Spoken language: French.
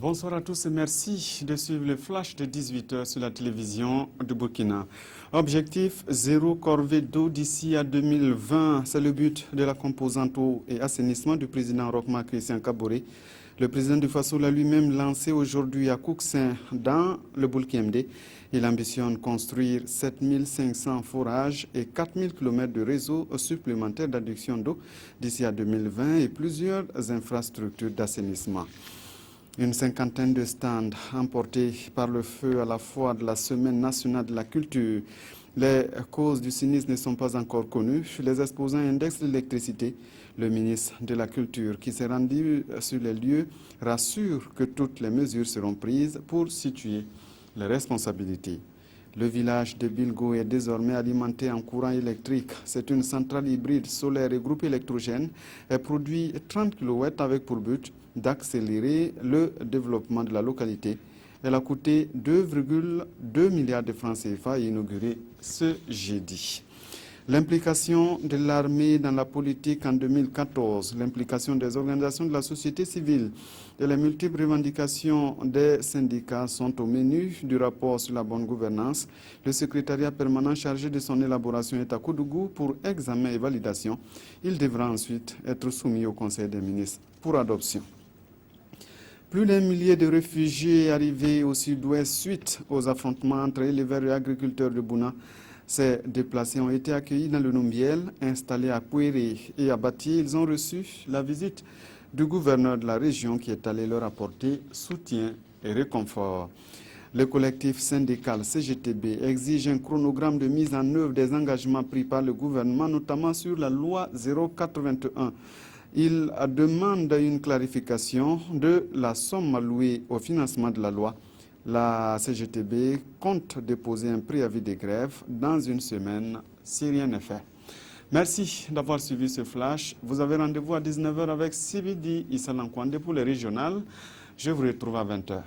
Bonsoir à tous et merci de suivre le flash de 18h sur la télévision de Burkina. Objectif, zéro corvée d'eau d'ici à 2020. C'est le but de la composante eau et assainissement du président Roch-Marc Christian Kaboré. Le président du Faso l'a lui-même lancé aujourd'hui à Kouksin dans le Boulkemde. Il ambitionne construire 7500 forages et 4000 km de réseaux supplémentaires d'adduction d'eau d'ici à 2020 et plusieurs infrastructures d'assainissement. Une cinquantaine de stands emportés par le feu à la fois de la Semaine nationale de la culture. Les causes du sinistre ne sont pas encore connues. Les exposants index de l'électricité, le ministre de la Culture qui s'est rendu sur les lieux rassure que toutes les mesures seront prises pour situer les responsabilités. Le village de Bilgo est désormais alimenté en courant électrique. C'est une centrale hybride solaire et groupe électrogène. Elle produit 30 kW avec pour but d'accélérer le développement de la localité. Elle a coûté 2,2 milliards de francs CFA et inauguré ce jeudi. L'implication de l'armée dans la politique en 2014, l'implication des organisations de la société civile et les multiples revendications des syndicats sont au menu du rapport sur la bonne gouvernance. Le secrétariat permanent chargé de son élaboration est à Koudougou pour examen et validation. Il devra ensuite être soumis au Conseil des ministres pour adoption. Plus d'un millier de réfugiés arrivés au sud-ouest suite aux affrontements entre éleveurs et agriculteurs de Bouna. Ces déplacés ont été accueillis dans le Numbiel, installés à Pouéré et à Bati. Ils ont reçu la visite du gouverneur de la région qui est allé leur apporter soutien et réconfort. Le collectif syndical CGTB exige un chronogramme de mise en œuvre des engagements pris par le gouvernement, notamment sur la loi 081. Il demande une clarification de la somme allouée au financement de la loi. La CGTB compte déposer un préavis de grève dans une semaine si rien n'est fait. Merci d'avoir suivi ce flash. Vous avez rendez-vous à 19h avec Sibidi Issa Lankwande pour les régionales. Je vous retrouve à 20h.